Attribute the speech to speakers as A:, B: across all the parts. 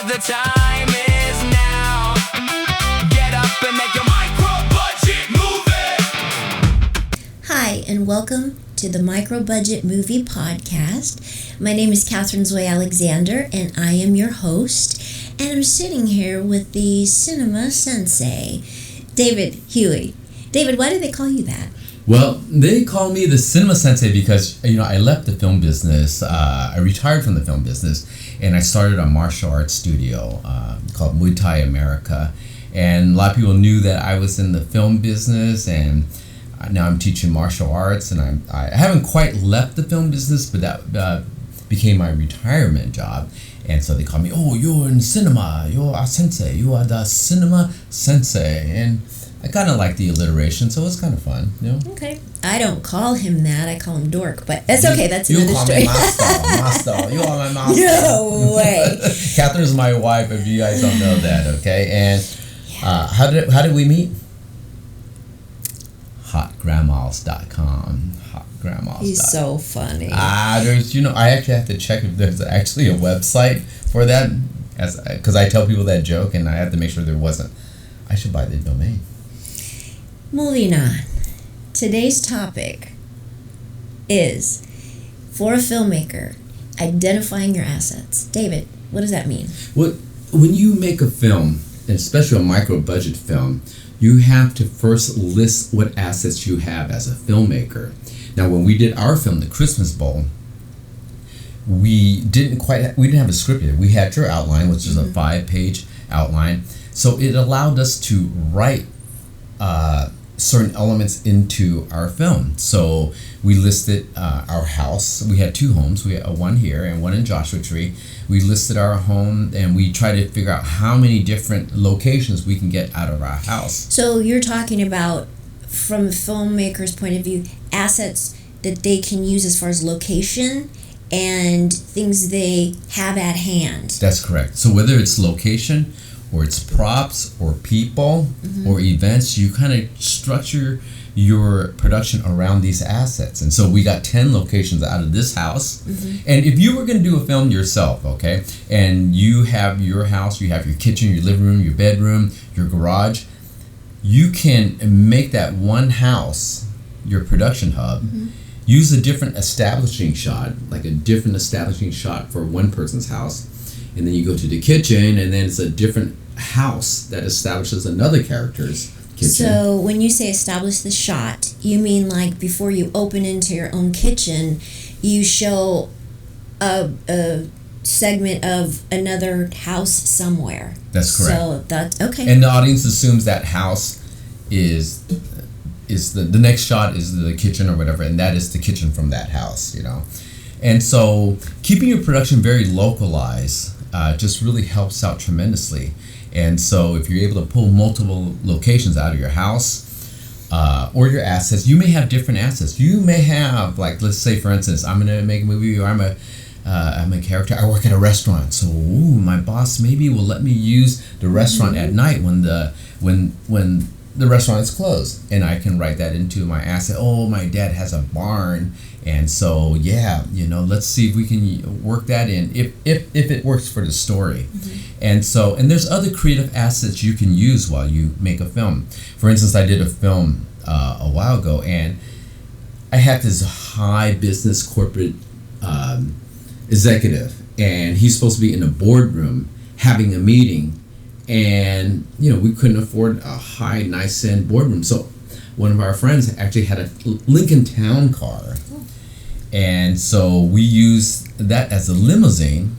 A: the time is now. Get up and make your micro-budget movie.
B: Hi, and welcome to the Micro Budget Movie Podcast. My name is Kathryn Zoy Alexander, and I am your host. And I'm sitting here with the Cinema Sensei, David Huey. David, why do they call you that?
C: Well, they call me the Cinema Sensei because, I left the film business. I retired from the film business, and I started a martial arts studio called Muay Thai America. And a lot of people knew that I was in the film business, and now I'm teaching martial arts, and I haven't quite left the film business, but that became my retirement job. And so they call me, you're in cinema, you're a sensei, you are the Cinema Sensei. And I kind of like the alliteration, so it's kind of fun,
B: Okay. I don't call him that. I call him Dork, but that's okay. That's another story.
C: You call me Master. You are my Master.
B: No way.
C: Kathryn's my wife, if you guys don't know that, okay? And how did we meet? Hotgrandmas.com. Hotgrandmas.
B: He's so funny.
C: There's, I actually have to check if there's actually a website for that, because I tell people that joke, and I have to make sure there wasn't. I should buy the domain.
B: Moving on. Today's topic is, for a filmmaker, identifying your assets. David, what does that mean?
C: Well, when you make a film, and especially a micro-budget film, you have to first list what assets you have as a filmmaker. Now, when we did our film, The Christmas Bowl, we didn't have a script yet. We had your outline, which is a 5-page outline. So it allowed us to write certain elements into our film. So we listed our house. We had 2 homes. We had one here and one in Joshua Tree. We listed our home, and we tried to figure out how many different locations we can get out of our house.
B: So you're talking about, from a filmmaker's point of view, assets that they can use as far as location and things they have at hand.
C: That's correct. So whether it's location, or it's props, or people, or events, you kind of structure your production around these assets. And so we got 10 locations out of this house. And if you were going to do a film yourself, okay, and you have your house, you have your kitchen, your living room, your bedroom, your garage, you can make that one house your production hub. Use a different establishing shot, like a different establishing shot for one person's house. And then you go to the kitchen, and then it's a different house that establishes another character's kitchen.
B: So when you say establish the shot, you mean like before you open into your own kitchen, you show a segment of another house somewhere.
C: That's correct.
B: So that's okay.
C: And the audience assumes that house is the next shot is the kitchen or whatever, and that is the kitchen from that house, And so keeping your production very localized just really helps out tremendously. And so if you're able to pull multiple locations out of your house or your assets, you may have different assets. You may have, like, let's say, for instance, I'm going to make a movie, or I'm a character. I work at a restaurant. So my boss maybe will let me use the restaurant at night when the restaurant is closed, and I can write that into my asset. My dad has a barn, and so let's see if we can work that in if it works for the story. And there's other creative assets you can use while you make a film. For instance, I did a film a while ago, and I had this high business corporate executive, and he's supposed to be in a boardroom having a meeting. And, we couldn't afford a high, nice-end boardroom. So one of our friends actually had a Lincoln Town car. And so we used that as a limousine,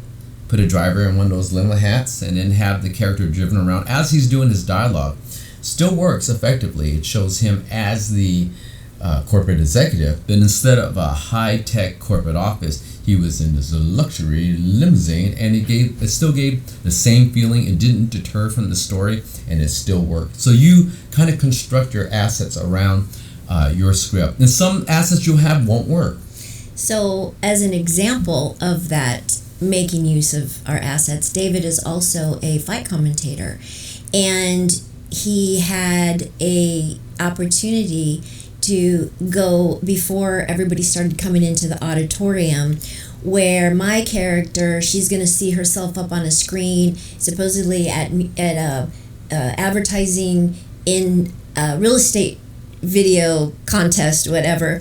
C: put a driver in one of those limo hats, and then have the character driven around as he's doing his dialogue. Still works effectively. It shows him as the corporate executive, but instead of a high-tech corporate office, he was in this luxury limousine, and it still gave the same feeling. It didn't deter from the story, and it still worked. So you kind of construct your assets around your script. And some assets you'll have won't work.
B: So as an example of that, making use of our assets, David is also a fight commentator, and he had a opportunity to go before everybody started coming into the auditorium where my character, she's going to see herself up on a screen, supposedly at a advertising in a real estate video contest, whatever.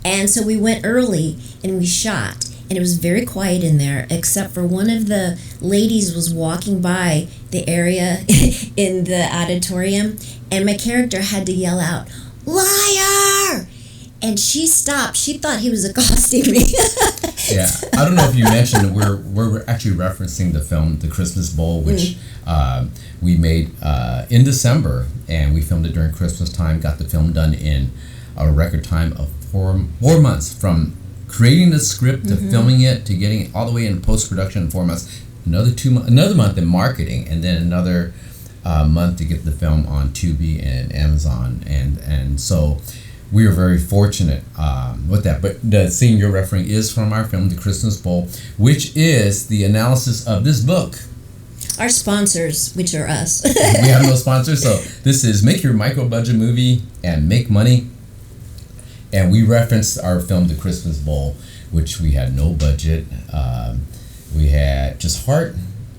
B: And so we went early and we shot, and it was very quiet in there, except for one of the ladies was walking by the area in the auditorium, and my character had to yell out, "Liar!" And she stopped. She thought he was accosting me.
C: Yeah, I don't know if you mentioned we're actually referencing the film The Christmas Bowl, which we made in December, and we filmed it during Christmas time. Got the film done in a record time of 4 months, from creating the script to filming it to getting it all the way in post-production in 4 months. Another month in marketing, and then another month to get the film on Tubi and Amazon, and so we are very fortunate with that. But the scene you're referring is from our film, The Christmas Bowl, which is the analysis of this book.
B: Our sponsors, which are us.
C: We have no sponsors, so this is Make Your Micro-Budget Movie and Make Money. And we referenced our film, The Christmas Bowl, which we had no budget. We had just heart,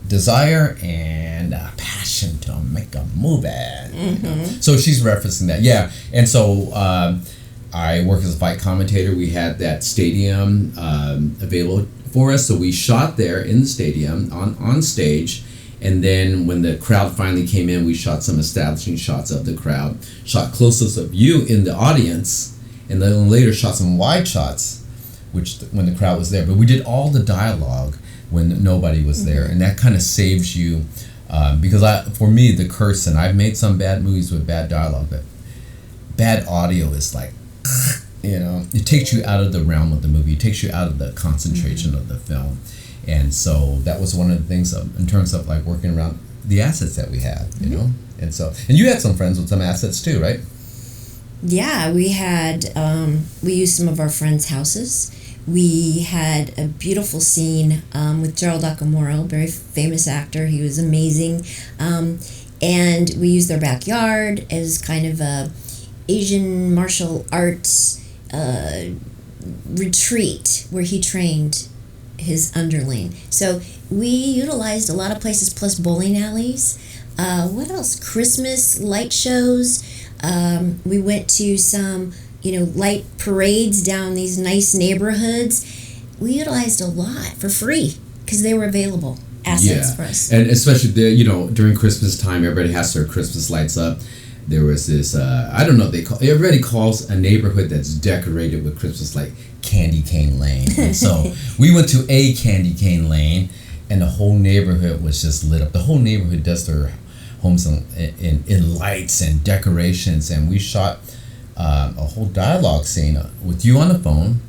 C: desire, and passion to make a movie. You know? So she's referencing that. Yeah. And so I work as a fight commentator. We had that stadium available for us. So we shot there in the stadium on stage. And then when the crowd finally came in, we shot some establishing shots of the crowd, shot close-ups of you in the audience, and then later shot some wide shots, which when the crowd was there. But we did all the dialogue when nobody was there, and that kind of saves you, because for me, the curse, and I've made some bad movies with bad dialogue, but bad audio is like, you know, it takes you out of the realm of the movie, it takes you out of the concentration of the film. And so that was one of the things in terms of like working around the assets that we had, you know. And so, and you had some friends with some assets too, right?
B: Yeah, we had, we used some of our friends' houses. We had a beautiful scene with Gerald Okamura, very famous actor. He was amazing. And we used their backyard as kind of a Asian martial arts retreat where he trained his underling. So we utilized a lot of places, plus bowling alleys. What else? Christmas light shows. We went to some, light parades down these nice neighborhoods. We utilized a lot for free because they were available assets for us.
C: And especially during Christmas time, everybody has their Christmas lights up. There was this, I don't know, everybody calls a neighborhood that's decorated with Christmas like Candy Cane Lane. And so we went to a Candy Cane Lane, and the whole neighborhood was just lit up. The whole neighborhood does their homes in lights and decorations, and we shot a whole dialogue scene with you on the phone,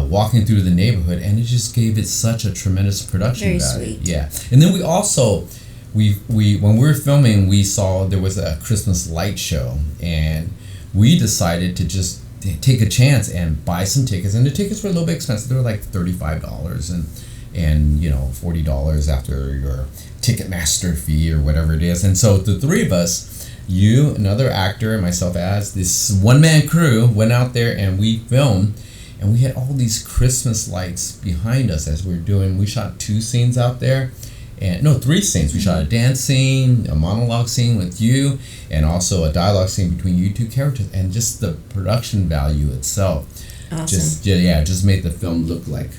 C: walking through the neighborhood, and it just gave it such a tremendous production value.
B: Very sweet.
C: Yeah, and then we also we when we were filming, we saw there was a Christmas light show, and we decided to just take a chance and buy some tickets. And the tickets were a little bit expensive. They were like $35 and $40 after your Ticketmaster fee or whatever it is. And so the three of us, you, another actor, and myself as this one-man crew, went out there and we filmed, and we had all these Christmas lights behind us as we were doing. We shot 2 scenes out there. And no, 3 scenes. We shot a dance scene, a monologue scene with you, and also a dialogue scene between you 2 characters. And just the production value itself, just made the film look like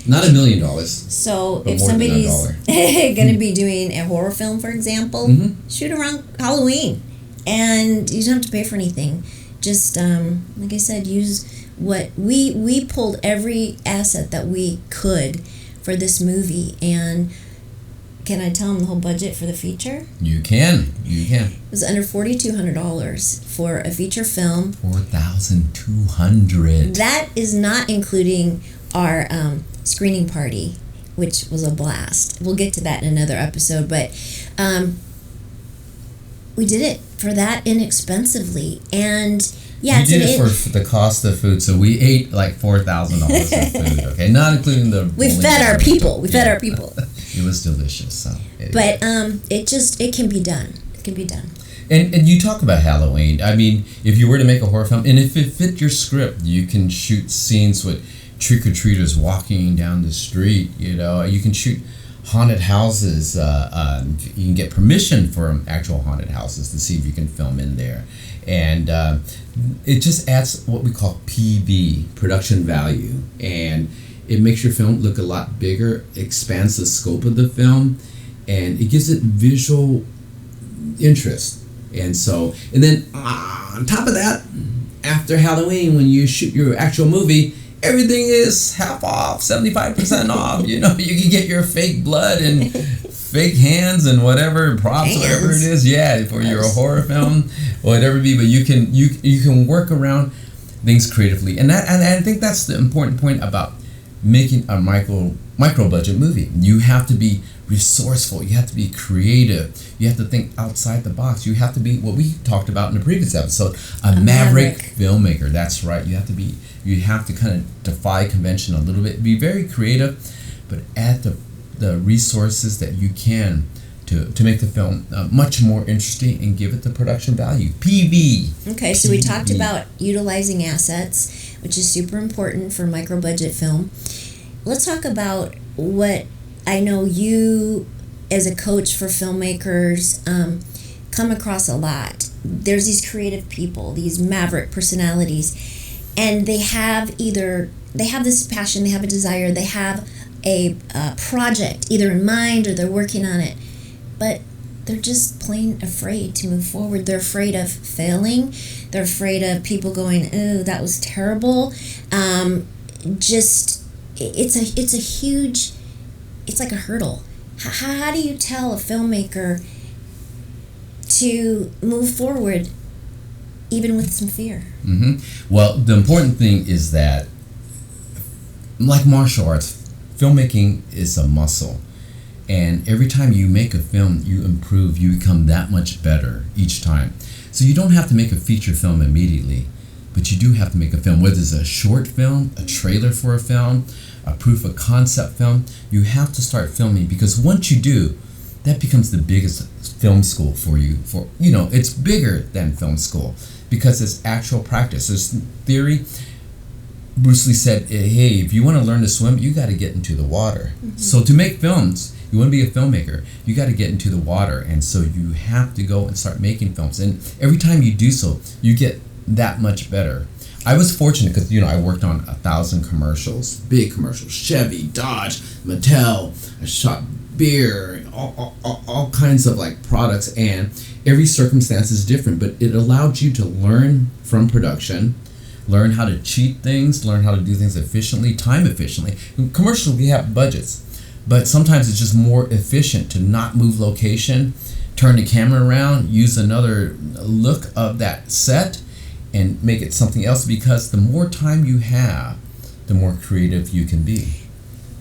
C: not $1 million.
B: So if somebody's going to be doing a horror film, for example, shoot around Halloween, and you don't have to pay for anything. Just like I said, use what we pulled every asset that we could for this movie. And can I tell them the whole budget for the feature? You can. It was under $4,200 for a feature film. $4,200. That is not including our screening party, which was a blast. We'll get to that in another episode, but we did it for that inexpensively. And yeah,
C: we did it for the cost of food, so we ate like $4,000 of food. Okay, not including the.
B: We fed our people.
C: It was delicious. So.
B: But it can be done. It can be done.
C: And you talk about Halloween. I mean, if you were to make a horror film, and if it fit your script, you can shoot scenes with trick-or-treaters walking down the street. You can shoot haunted houses. You can get permission for actual haunted houses to see if you can film in there. And it just adds what we call PV, production value. And it makes your film look a lot bigger, expands the scope of the film, and it gives it visual interest. And then on top of that, after Halloween, when you shoot your actual movie, everything is half off, 75% off. You can get your fake blood and fake hands and whatever props, whatever it is. Yeah, for your horror film, whatever it be. But you can work around things creatively, and I think that's the important point about making a micro budget movie. You have to be resourceful. You have to be creative. You have to think outside the box. You have to be what we talked about in the previous episode, a maverick filmmaker. That's right. You have to kind of defy convention a little bit. Be very creative, but add the resources that you can to make the film much more interesting and give it the production value. PV.
B: Okay, so we talked about utilizing assets, which is super important for micro budget film. Let's talk about what I know you, as a coach for filmmakers, come across a lot. There's these creative people, these maverick personalities, and they have this passion, they have a desire, they have a project either in mind or they're working on it, but they're just plain afraid to move forward. They're afraid of failing. They're afraid of people going, "Oh, that was terrible." It's like a hurdle. How do you tell a filmmaker to move forward even with some fear?
C: Mm-hmm. Well, the important thing is that, like martial arts, filmmaking is a muscle. And every time you make a film, you improve, you become that much better each time. So you don't have to make a feature film immediately, but you do have to make a film, whether it's a short film, a trailer for a film, a proof of concept film. You have to start filming, because once you do, that becomes the biggest film school for you. It's bigger than film school because it's actual practice. There's theory. Bruce Lee said, hey, if you want to learn to swim, you got to get into the water. Mm-hmm. So to make films, you want to be a filmmaker, you got to get into the water. And so you have to go and start making films. And every time you do so, you get that much better. I was fortunate because, I worked on 1,000 commercials, big commercials, Chevy, Dodge, Mattel. I shot beer, all kinds of products, and every circumstance is different, but it allowed you to learn from production, learn how to cheat things, learn how to do things efficiently, time efficiently. In commercials, we have budgets, but sometimes it's just more efficient to not move location, turn the camera around, use another look of that set, and make it something else, because the more time you have, the more creative you can be.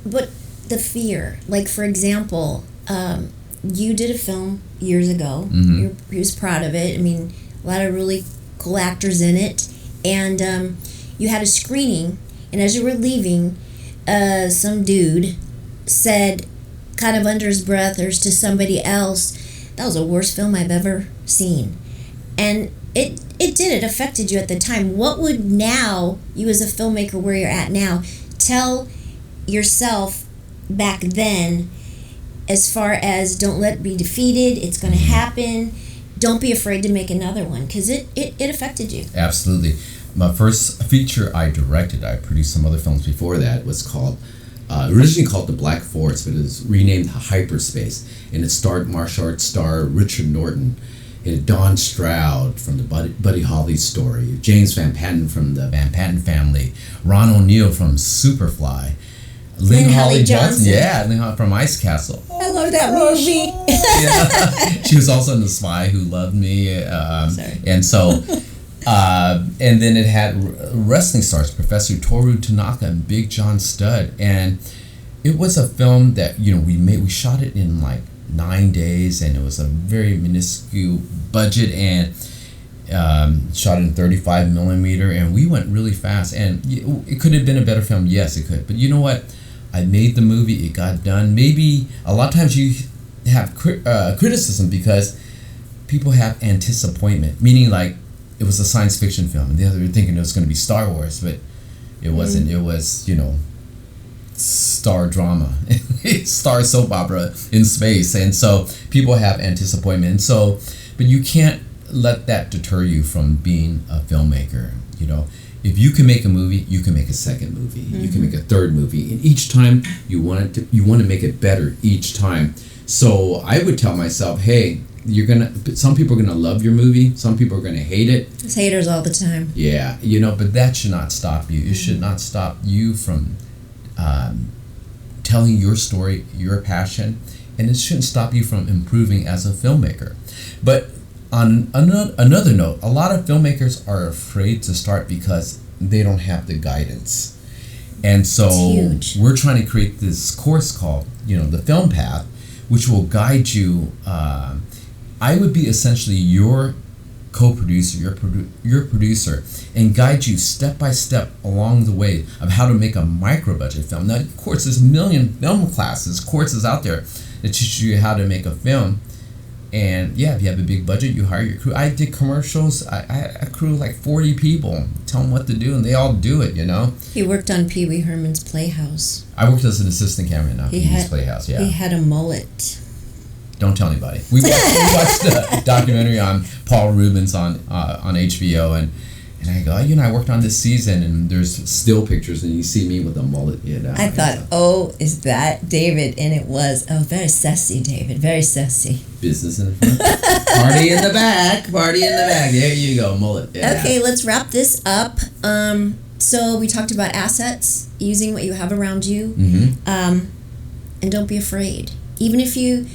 B: But the fear, for example, you did a film years ago.
C: Mm-hmm.
B: You was proud of it. I mean, a lot of really cool actors in it. And you had a screening, and as you were leaving, some dude said, kind of under his breath or to somebody else, "That was the worst film I've ever seen." And it affected you at the time. What would now, you as a filmmaker where you're at now, tell yourself back then, as far as don't let it be defeated, it's going to happen, don't be afraid to make another one, because it affected you?
C: Absolutely. My first feature I directed, I produced some other films before that, was called, originally called The Black Forest, but it was renamed Hyperspace, and it starred martial arts star Richard Norton, Don Stroud from the Buddy Holly story, James Van Patten from the Van Patten family, Ron O'Neal from Superfly, Lynn Holly Johnson. Yeah, Lynn from Ice Castle.
B: I love that movie.
C: Yeah. She was also in The Spy Who Loved Me. And so, and then it had wrestling stars, Professor Toru Tanaka and Big John Studd. And it was a film that, we shot it in 9 days, and it was a very minuscule budget, and shot in 35 millimeter, and we went really fast. And it could have been a better film, yes it could, but you know what, I made the movie, it got done. Maybe a lot of times you have criticism because people have disappointment, meaning it was a science fiction film and the other were thinking it was going to be Star Wars, but It wasn't. It was, star drama, star soap opera in space, and so people have anticipation. And so, but you can't let that deter you from being a filmmaker. If you can make a movie, you can make a second movie. You can make a third movie, and each time you want to make it better each time. So I would tell myself, hey, some people are gonna love your movie, some people are gonna hate it.
B: There's haters all the time.
C: Yeah, but that should not stop you. It should not stop you from telling your story, your passion, and it shouldn't stop you from improving as a filmmaker. But on another note, a lot of filmmakers are afraid to start because they don't have the guidance. And so we're trying to create this course called, the Film Path, which will guide you. I would be essentially your co-producer, your producer, and guide you step by step along the way of how to make a micro-budget film. Now, of course, there's a million film courses out there that teach you how to make a film. And if you have a big budget, you hire your crew. I did commercials. I had a crew of like 40 people. Tell them what to do, and they all do it,
B: He worked on Pee Wee Herman's Playhouse.
C: I worked as an assistant cameraman on Pee Wee's Playhouse, yeah.
B: He had a mullet.
C: Don't tell anybody. We watched a documentary on Paul Rubens on HBO, and I go, I worked on this season, and there's still pictures, and you see me with a mullet.
B: I thought, is that David? And it was, very sassy, David, very sassy.
C: Business in the front, party in the back. There you go, mullet. Yeah.
B: Okay, let's wrap this up. So we talked about assets, using what you have around you, and don't be afraid. Even if you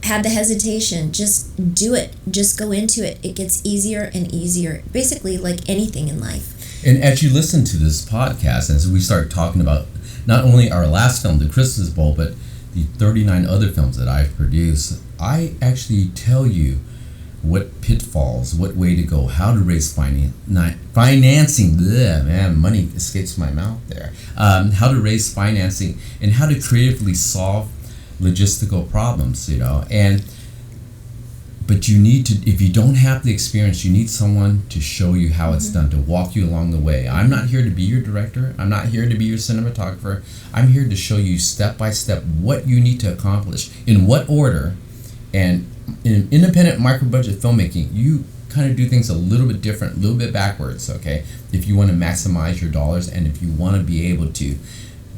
B: had the hesitation, just do it. Just go into it. It gets easier and easier, basically like anything in life.
C: And as you listen to this podcast, as we start talking about not only our last film, The Christmas Bowl, but the 39 other films that I've produced, I actually tell you what pitfalls, what way to go, how to raise financing. Money escapes my mouth there. How to raise financing and how to creatively solve logistical problems, but you need to, if you don't have the experience, you need someone to show you how it's done, to walk you along the way. I'm not here to be your director. I'm not here to be your cinematographer. I'm here to show you step by step what you need to accomplish, in what order. And in independent micro-budget filmmaking, you kind of do things a little bit different, a little bit backwards, okay? If you want to maximize your dollars, and if you want to be able to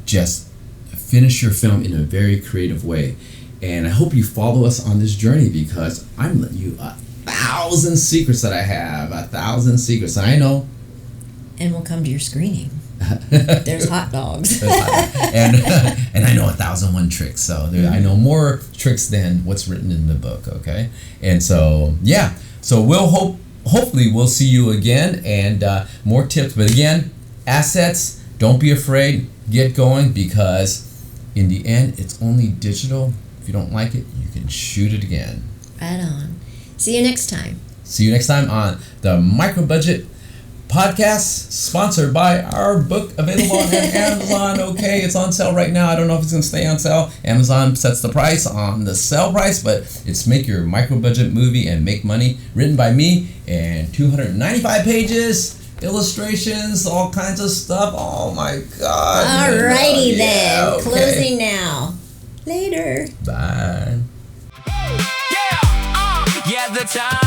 C: just finish your film in a very creative way. And I hope you follow us on this journey, because I'm letting you 1,000 secrets that I have, 1,000 secrets. And I know.
B: And we'll come to your screening. There's hot dogs.
C: and I know 1,001 tricks. So I know more tricks than what's written in the book. Okay. And so so hopefully we'll see you again, and more tips. But again, assets. Don't be afraid. Get going, because in the end, it's only digital. If you don't like it, you can shoot it again.
B: Right on. See you next time.
C: See you next time on the Micro Budget Podcast, sponsored by our book, available on Amazon. Okay, it's on sale right now. I don't know if it's going to stay on sale. Amazon sets the price on the sale price, but it's Make Your Micro Budget Movie and Make Money, written by me, and 295 pages. Illustrations, all kinds of stuff. Oh my God.
B: Alrighty then.
C: Okay.
B: Closing now. Later.
C: Bye.
A: Yeah, the time.